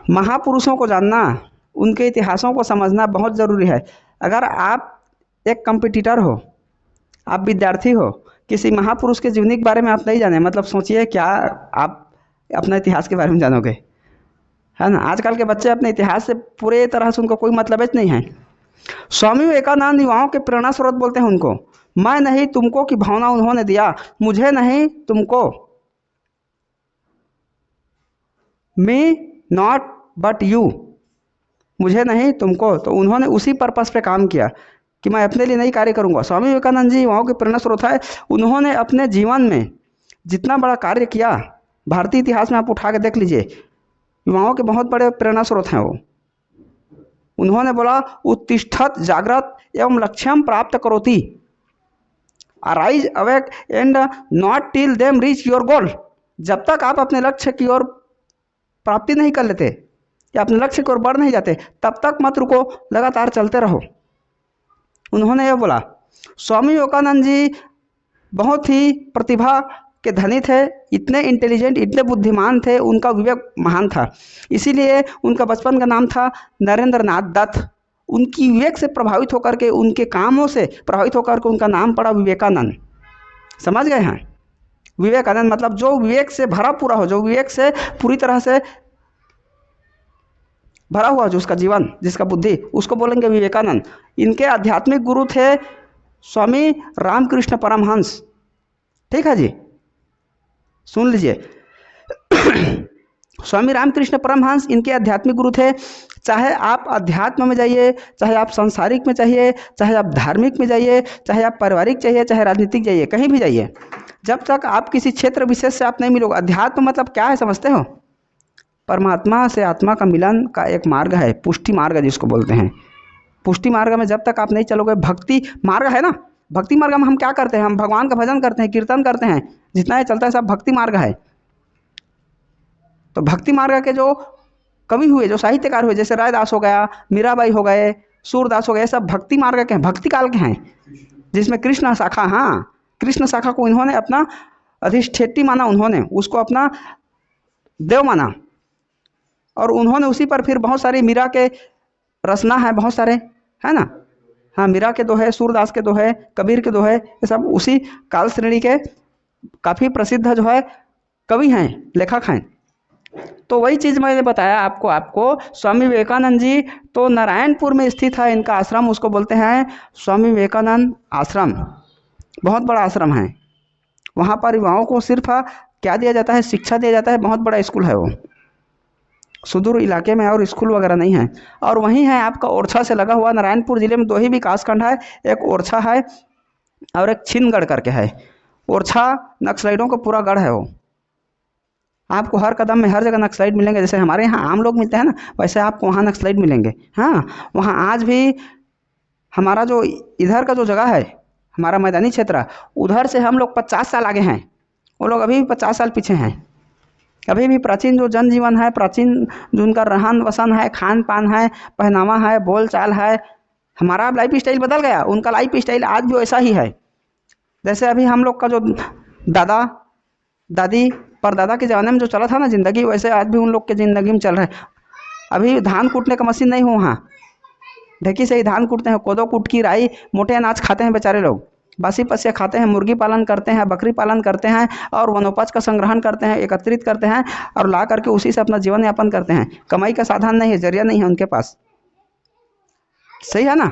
महापुरुषों को जानना, उनके इतिहासों को समझना बहुत ज़रूरी है। अगर आप एक कंपटीटर हो, आप विद्यार्थी हो, किसी महापुरुष के जीवनी के बारे में आप नहीं जाने, मतलब सोचिए क्या आप अपना इतिहास के बारे में जानोगे, है ना। आजकल के बच्चे अपने इतिहास से पूरे तरह से उनको कोई मतलब नहीं है। स्वामी विवेकानंद युवाओं के प्रेरणा स्रोत बोलते हैं उनको। मैं नहीं तुमको की भावना उन्होंने दिया, मुझे नहीं तुमको, मी नॉट बट यू, मुझे नहीं तुमको। तो उन्होंने उसी पर्पस पे काम किया कि मैं अपने लिए नहीं कार्य करूंगा। स्वामी विवेकानंद जी युवाओं के प्रेरणा स्रोत है। उन्होंने अपने जीवन में जितना बड़ा कार्य किया, भारतीय इतिहास में आप उठा के देख लीजिए, युवाओं के बहुत बड़े प्रेरणा स्रोत हैं वो। उन्होंने बोला उत्तिष्ठत जागृत एवं लक्ष्यम प्राप्त करोति, arise awake and not till them reach your goal. जब तक आप अपने लक्ष्य की ओर प्राप्ति नहीं कर लेते या अपने लक्ष्य की ओर बढ़ नहीं जाते, तब तक मत रुको, लगातार चलते रहो। उन्होंने यह बोला। स्वामी विवेकानंद जी बहुत ही प्रतिभा के धनी थे, इतने इंटेलिजेंट, इतने बुद्धिमान थे, उनका विवेक महान था। इसीलिए उनका बचपन का नाम था नरेंद्र नाथ दत्त। उनकी विवेक से प्रभावित होकर के, उनके कामों से प्रभावित होकर के उनका नाम पड़ा विवेकानंद। समझ गए हैं? विवेकानंद मतलब जो विवेक से भरा पूरा हो, जो विवेक से पूरी तरह से भरा हुआ, जो उसका जीवन, जिसका बुद्धि, उसको बोलेंगे विवेकानंद। इनके आध्यात्मिक गुरु थे स्वामी रामकृष्ण परमहंस। ठीक है जी, सुन लीजिए। स्वामी रामकृष्ण परमहंस इनके आध्यात्मिक गुरु थे। चाहे आप अध्यात्म में जाइए, चाहे आप सांसारिक में चाहिए, चाहे आप धार्मिक में जाइए, चाहे आप पारिवारिक चाहिए, चाहे राजनीतिक जाइए, कहीं भी जाइए, जब तक आप किसी क्षेत्र विशेष से आप नहीं मिलोगे। अध्यात्म मतलब क्या है समझते हो? परमात्मा से आत्मा का मिलन का एक मार्ग है, पुष्टि मार्ग जिसको बोलते हैं। पुष्टि मार्ग में जब तक आप नहीं चलोगे, भक्ति मार्ग है ना, भक्ति मार्ग में हम क्या करते हैं? हम भगवान का भजन करते हैं, कीर्तन करते हैं, जितना ये चलता है सब भक्ति मार्ग है। तो भक्ति मार्ग के जो कवि हुए, जो साहित्यकार हुए, जैसे रायदास हो गया, मीराबाई हो गए, सूरदास हो गए, सब भक्ति मार्ग के हैं, भक्ति काल के हैं, जिसमें कृष्ण शाखा, हाँ, कृष्ण शाखा को इन्होंने अपना अधिष्ठेत्री माना, उन्होंने उसको अपना देव माना, और उन्होंने उसी पर फिर बहुत सारी मीरा के रचना है, बहुत सारे, है ना। हाँ, मीरा के दोहे, सूरदास के दोहे, कबीर के दोहे, ये सब उसी काल श्रेणी के काफ़ी प्रसिद्ध जो है कवि हैं, लेखक हैं। तो वही चीज़ मैंने बताया आपको स्वामी विवेकानंद जी तो नारायणपुर में स्थित है इनका आश्रम, उसको बोलते हैं स्वामी विवेकानंद आश्रम। बहुत बड़ा आश्रम है। वहाँ पर युवाओं को सिर्फ क्या दिया जाता है? शिक्षा दिया जाता है। बहुत बड़ा स्कूल है वो, सुदूर इलाके में है और स्कूल वगैरह नहीं है। और वहीं है आपका ओरछा से लगा हुआ, नारायणपुर जिले में दो ही विकास खंड है, एक ओरछा है और एक छिंदगढ़ करके है। ओरछा नक्सलाइटों का पूरा गढ़ है वो। आपको हर कदम में हर जगह नक्सलाइट मिलेंगे। जैसे हमारे यहाँ आम लोग मिलते हैं ना, वैसे आपको वहाँ नक्सलाइट मिलेंगे। हाँ, वहाँ आज भी हमारा जो इधर का जो जगह है, हमारा मैदानी क्षेत्र, उधर से हम लोग 50 साल आगे हैं, वो लोग अभी भी 50 साल पीछे हैं। अभी भी प्राचीन जो जनजीवन है, प्राचीन जो उनका रहन वसन है, खान पान है, पहनावा है, बोल चाल है, हमारा लाइफ स्टाइल बदल गया, उनका लाइफ स्टाइल आज भी वैसा ही है। जैसे अभी हम लोग का जो दादा दादी परदादा के ज़माने में जो चला था ना ज़िंदगी, वैसे आज भी उन लोग के ज़िंदगी में चल रहा है। अभी धान कूटने का मशीन नहीं हो, वहाँ ढेकी से ही धान कूटते हैं, कोदो कुटकी राई मोटे अनाज खाते हैं बेचारे लोग, बासी पसिया खाते हैं, मुर्गी पालन करते हैं, बकरी पालन करते हैं, और वनोपज का संग्रहण करते हैं, एकत्रित करते हैं और ला करके उसी से अपना जीवन यापन करते हैं। कमाई का साधन नहीं है, जरिया नहीं है उनके पास। सही है ना?